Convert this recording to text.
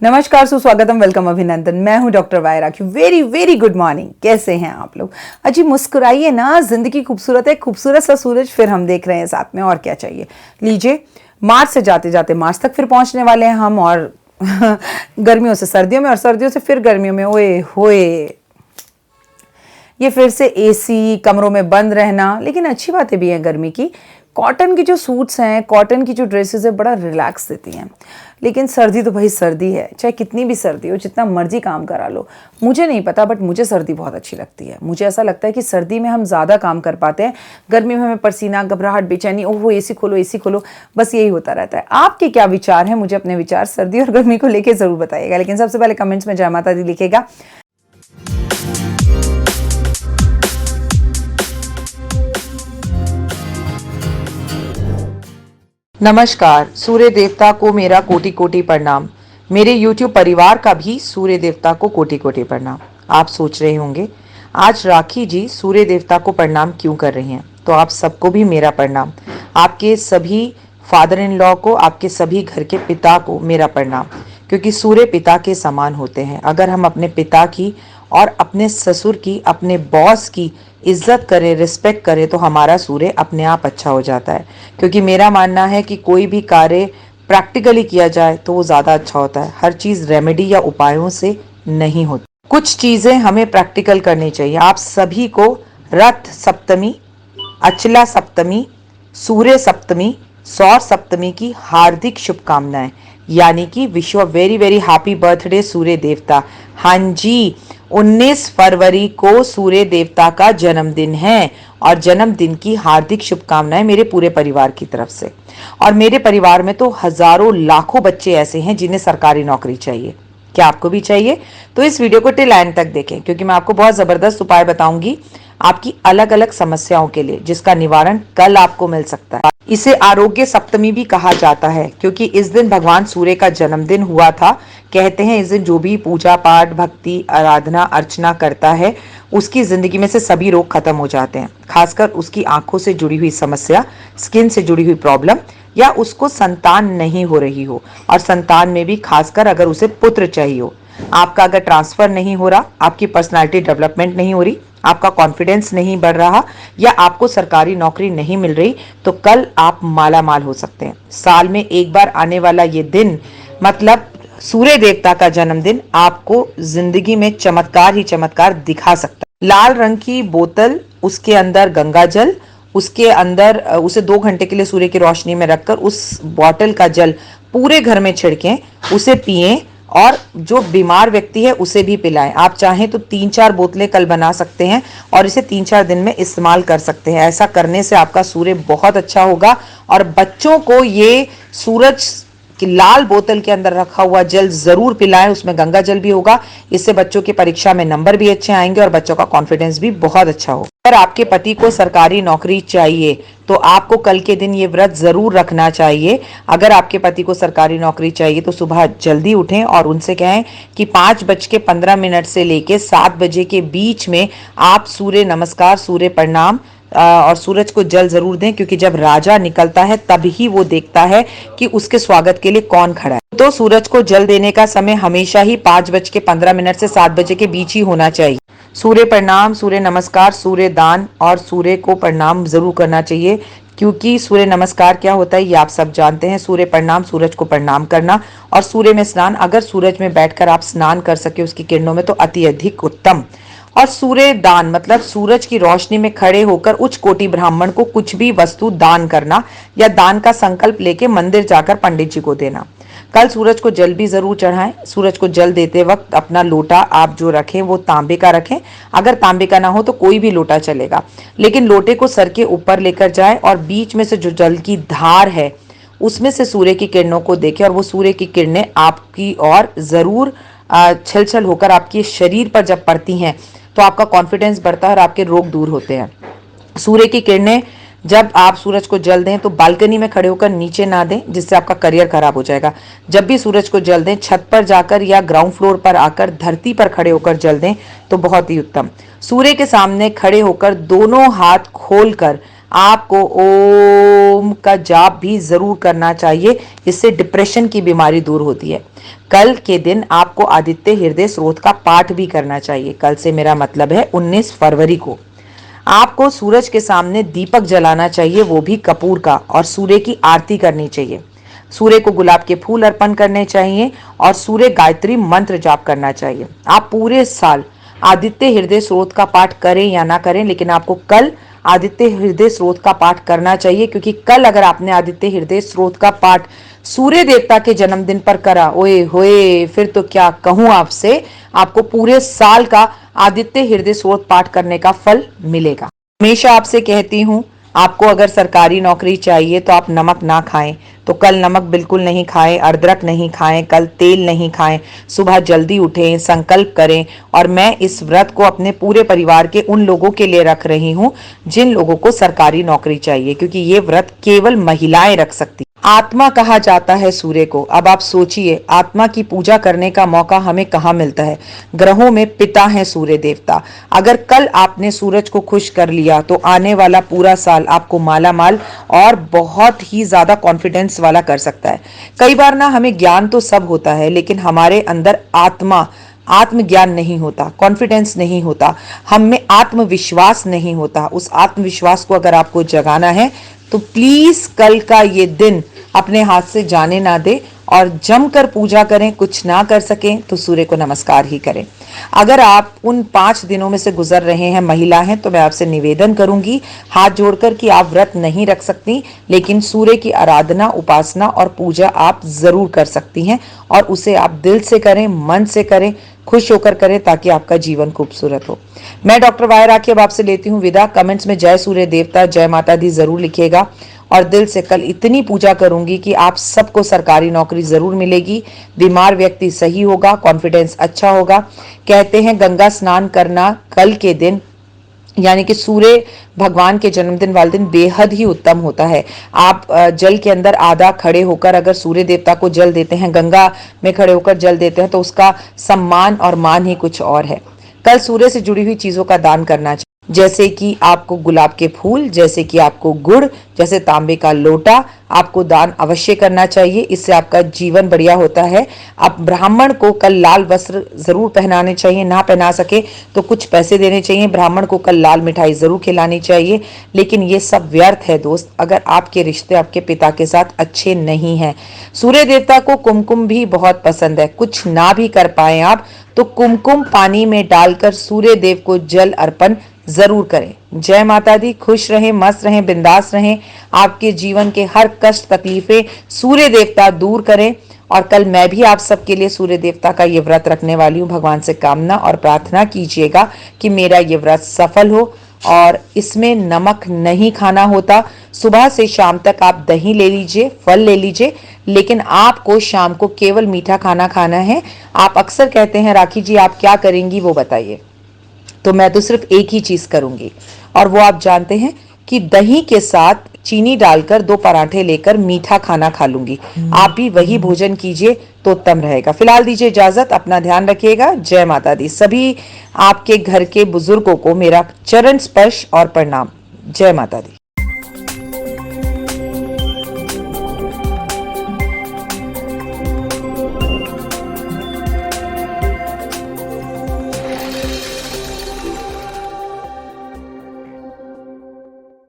नमस्कार, सुस्वागतम, वेलकम, अभिनंदन। मैं हूं डॉक्टर वायरा की। Very very good morning. कैसे हैं आप लोग? अजी मुस्कुराइए ना, जिंदगी खूबसूरत है, खूबसूरत सा सूरज फिर हम देख रहे हैं साथ में, और क्या चाहिए। लीजिए, मार्च से जाते जाते मार्च तक फिर पहुंचने वाले हैं हम, और गर्मियों से सर्दियों में और सर्दियों से फिर गर्मियों में। ओए होए, ये फिर से एसी, कमरों में बंद रहना। लेकिन अच्छी बातें भी हैं गर्मी की। कॉटन की जो सूट्स हैं, कॉटन की जो ड्रेसेस है, बड़ा रिलैक्स देती हैं। लेकिन सर्दी तो भाई सर्दी है, चाहे कितनी भी सर्दी हो, जितना मर्जी काम करा लो। मुझे नहीं पता, बट मुझे सर्दी बहुत अच्छी लगती है। मुझे ऐसा लगता है कि सर्दी में हम ज़्यादा काम कर पाते हैं। गर्मी में हमें पसीना, घबराहट, बेचैनी, ओहो एसी खोलो, एसी खोलो, बस यही होता रहता है। आपके क्या विचार हैं? मुझे अपने विचार सर्दी और गर्मी को लेकर ज़रूर बताइएगा। लेकिन सबसे पहले कमेंट्स में जय माता दी लिखेगा। नमस्कार। सूर्य देवता को मेरा कोटि कोटि प्रणाम। मेरे YouTube परिवार का भी सूर्य देवता को कोटि कोटि प्रणाम। आप सोच रहे होंगे आज राखी जी सूर्य देवता को प्रणाम क्यों कर रही हैं? तो आप सबको भी मेरा प्रणाम। आपके सभी फादर इन लॉ को, आपके सभी घर के पिता को मेरा प्रणाम, क्योंकि सूर्य पिता के समान होते हैं। अगर हम अपने पिता की और अपने ससुर की, अपने बॉस की इज्जत करें, रिस्पेक्ट करें, तो हमारा सूर्य अपने आप अच्छा हो जाता है। क्योंकि मेरा मानना है कि कोई भी कार्य प्रैक्टिकली किया जाए तो वो ज़्यादा अच्छा होता है। हर चीज़ रेमेडी या उपायों से नहीं होती। कुछ चीज़ें हमें प्रैक्टिकल करनी चाहिए। आप सभी को रथ सप्तमी, अचला सप्तमी, सूर्य सप्तमी, सौर सप्तमी की हार्दिक शुभकामनाएं। यानी कि wish you very very happy birthday Surya देवता। हाँ जी, 19 फरवरी को सूर्य देवता का जन्मदिन है, और जन्मदिन की हार्दिक शुभकामनाएं मेरे पूरे परिवार की तरफ से। और मेरे परिवार में तो हजारों लाखों बच्चे ऐसे हैं जिन्हें सरकारी नौकरी चाहिए। क्या आपको भी चाहिए? तो इस वीडियो को टिल एंड तक देखें, क्योंकि मैं आपको बहुत जबरदस्त उपाय बताऊंगी आपकी अलग अलग समस्याओं के लिए, जिसका निवारण कल आपको मिल सकता है। इसे आरोग्य सप्तमी भी कहा जाता है, क्योंकि इस दिन भगवान सूर्य का जन्मदिन हुआ था। कहते हैं इस दिन जो भी पूजा पाठ, भक्ति, आराधना, अर्चना करता है, उसकी जिंदगी में से सभी रोग खत्म हो जाते हैं। खासकर उसकी आंखों से जुड़ी हुई समस्या, स्किन से जुड़ी हुई प्रॉब्लम, या उसको संतान नहीं हो रही हो, और संतान में भी खासकर अगर उसे पुत्र चाहिए हो। आपका अगर ट्रांसफर नहीं हो रहा, आपकी पर्सनालिटी डेवलपमेंट नहीं हो रही, आपका कॉन्फिडेंस नहीं बढ़ रहा, या आपको सरकारी नौकरी नहीं मिल रही, तो कल आप माला माल हो सकते हैं। साल में एक बार आने वाला ये दिन, मतलब सूर्य देवता का जन्मदिन, आपको जिंदगी में चमत्कार ही चमत्कार दिखा सकता है। लाल रंग की बोतल, उसके अंदर गंगा जल, उसके अंदर उसे 2 घंटे के लिए सूर्य की रोशनी में रखकर उस बॉटल का जल पूरे घर में छिड़कें, उसे पिएं, और जो बीमार व्यक्ति है उसे भी पिलाएं। आप चाहें तो 3-4 बोतलें कल बना सकते हैं और इसे 3-4 दिन में इस्तेमाल कर सकते हैं। ऐसा करने से आपका सूर्य बहुत अच्छा होगा। और बच्चों को ये सूरज की लाल बोतल के अंदर रखा हुआ जल जरूर पिलाएं, उसमें गंगा जल भी होगा। इससे बच्चों की परीक्षा में नंबर भी अच्छे आएंगे और बच्चों का कॉन्फिडेंस भी बहुत अच्छा होगा। अगर आपके पति को सरकारी नौकरी चाहिए तो आपको कल के दिन ये व्रत जरूर रखना चाहिए। अगर आपके पति को सरकारी नौकरी चाहिए तो सुबह जल्दी उठें और उनसे कहें कि 5:15 से लेके 7 बजे के बीच में आप सूर्य नमस्कार, सूर्य प्रणाम और सूरज को जल जरूर दें, क्योंकि जब राजा निकलता है तब ही वो देखता है कि उसके स्वागत के लिए कौन खड़ा है। तो सूरज को जल देने का समय हमेशा ही 5:15 से 7 बजे के बीच ही होना चाहिए। सूर्य प्रणाम, सूर्य नमस्कार, सूर्य दान और सूर्य को प्रणाम जरूर करना चाहिए। क्योंकि सूर्य नमस्कार क्या होता है ये आप सब जानते हैं। सूर्य प्रणाम, सूरज को प्रणाम करना, और सूर्य में स्नान। अगर सूरज में बैठकर आप स्नान कर सके उसकी किरणों में तो अति अधिक उत्तम। और सूर्य दान मतलब सूरज की रोशनी में खड़े होकर उच्च कोटि ब्राह्मण को कुछ भी वस्तु दान करना, या दान का संकल्प लेके मंदिर जाकर पंडित जी को देना। कल सूरज को जल भी जरूर चढ़ाएं। सूरज को जल देते वक्त अपना लोटा आप जो रखें वो तांबे का रखें। अगर तांबे का ना हो तो कोई भी लोटा चलेगा, लेकिन लोटे को सर के ऊपर लेकर जाएं और बीच में से जो जल की धार है उसमें से सूर्य की किरणों को देखें, और वो सूर्य की किरणें आपकी ओर जरूर छल छल होकर आपके शरीर पर जब पड़ती हैं तो आपका कॉन्फिडेंस बढ़ता है और आपके रोग दूर होते हैं। सूर्य की किरणें जब आप सूरज को जल दें तो बालकनी में खड़े होकर नीचे ना दें, जिससे आपका करियर खराब हो जाएगा। जब भी सूरज को जल दें छत पर जाकर या ग्राउंड फ्लोर पर आकर धरती पर खड़े होकर जल दें तो बहुत ही उत्तम। सूर्य के सामने खड़े होकर दोनों हाथ खोलकर आपको ओम का जाप भी जरूर करना चाहिए, इससे डिप्रेशन की बीमारी दूर होती है। कल के दिन आपको आदित्य हृदय स्रोत का पाठ भी करना चाहिए। कल से मेरा मतलब है 19 फरवरी को। आपको सूरज के सामने दीपक जलाना चाहिए, वो भी कपूर का, और सूर्य की आरती करनी चाहिए। सूर्य को गुलाब के फूल अर्पण करने चाहिए और सूर्य गायत्री मंत्र जाप करना चाहिए। आप पूरे साल आदित्य हृदय स्रोत का पाठ करें या ना करें, लेकिन आपको कल आदित्य हृदय स्रोत का पाठ करना चाहिए, क्योंकि कल अगर आपने आदित्य हृदय स्रोत का पाठ सूर्य देवता के जन्मदिन पर करा, ओए होए, फिर तो क्या कहूं आपसे, आपको पूरे साल का आदित्य हृदय स्रोत पाठ करने का फल मिलेगा। हमेशा आपसे कहती हूं, आपको अगर सरकारी नौकरी चाहिए तो आप नमक ना खाएं, तो कल नमक बिल्कुल नहीं खाएं, अदरक नहीं खाएं, कल तेल नहीं खाएं, सुबह जल्दी उठें, संकल्प करें। और मैं इस व्रत को अपने पूरे परिवार के उन लोगों के लिए रख रही हूं जिन लोगों को सरकारी नौकरी चाहिए, क्योंकि ये व्रत केवल महिलाएं रख सकती। आत्मा कहा जाता है सूर्य को। अब आप सोचिए, आत्मा की पूजा करने का मौका हमें कहाँ मिलता है। ग्रहों में पिता है सूर्य देवता। अगर कल आपने सूरज को खुश कर लिया तो आने वाला पूरा साल आपको माला माल और बहुत ही ज्यादा कॉन्फिडेंस वाला कर सकता है। कई बार ना हमें ज्ञान तो सब होता है, लेकिन हमारे अंदर आत्मज्ञान नहीं होता, कॉन्फिडेंस नहीं होता, हम में आत्मविश्वास नहीं होता। उस आत्मविश्वास को अगर आपको जगाना है तो प्लीज कल का ये दिन अपने हाथ से जाने ना दे और जमकर पूजा करें। कुछ ना कर सकें तो सूर्य को नमस्कार ही करें। अगर आप उन 5 दिनों में से गुजर रहे हैं, महिला हैं, तो मैं आपसे निवेदन करूंगी हाथ जोड़कर कि आप व्रत नहीं रख सकती, लेकिन सूर्य की आराधना, उपासना और पूजा आप जरूर कर सकती हैं, और उसे आप दिल से करें, मन से करें, खुश होकर करें, ताकि आपका जीवन खूबसूरत हो। मैं डॉक्टर वाई राखी अब आपसे लेती हूँ विदा। कमेंट्स में जय सूर्य देवता, जय माता दी जरूर लिखिएगा, और दिल से कल इतनी पूजा करूंगी कि आप सबको सरकारी नौकरी जरूर मिलेगी, बीमार व्यक्ति सही होगा, कॉन्फिडेंस अच्छा होगा। कहते हैं गंगा स्नान करना कल के दिन, यानी कि सूर्य भगवान के जन्मदिन वाले दिन बेहद ही उत्तम होता है। आप जल के अंदर आधा खड़े होकर अगर सूर्य देवता को जल देते हैं, गंगा में खड़े होकर जल देते हैं, तो उसका सम्मान और मान ही कुछ और है। कल सूर्य से जुड़ी हुई चीजों का दान करना चाहिए, जैसे कि आपको गुलाब के फूल, जैसे कि आपको गुड़, जैसे तांबे का लोटा आपको दान अवश्य करना चाहिए। इससे आपका जीवन बढ़िया होता है। आप ब्राह्मण को कल लाल वस्त्र जरूर पहनाने चाहिए, ना पहना सके तो कुछ पैसे देने चाहिए। ब्राह्मण को कल लाल मिठाई जरूर खिलानी चाहिए। लेकिन ये सब व्यर्थ है दोस्त, अगर आपके रिश्ते आपके पिता के साथ अच्छे नहीं हैं। सूर्य देवता को कुमकुम भी बहुत पसंद है। कुछ ना भी कर पाए आप तो कुमकुम पानी में डालकर सूर्य देव को जल अर्पण जरूर करें। जय माता दी। खुश रहें, मस्त रहें, बिंदास रहें। आपके जीवन के हर कष्ट तकलीफें सूर्य देवता दूर करें। और कल मैं भी आप सबके लिए सूर्य देवता का ये व्रत रखने वाली हूँ। भगवान से कामना और प्रार्थना कीजिएगा कि मेरा ये व्रत सफल हो। और इसमें नमक नहीं खाना होता। सुबह से शाम तक आप दही ले लीजिए, फल ले लीजिए, लेकिन आपको शाम को केवल मीठा खाना खाना है। आप अक्सर कहते हैं राखी जी आप क्या करेंगी वो बताइए। तो मैं तो सिर्फ एक ही चीज करूंगी, और वो आप जानते हैं कि दही के साथ चीनी डालकर 2 पराठे लेकर मीठा खाना खा लूंगी। आप भी वही भोजन कीजिए तो उत्तम रहेगा। फिलहाल दीजिए इजाजत, अपना ध्यान रखिएगा। जय माता दी। सभी आपके घर के बुजुर्गों को मेरा चरण स्पर्श और प्रणाम। जय माता दी।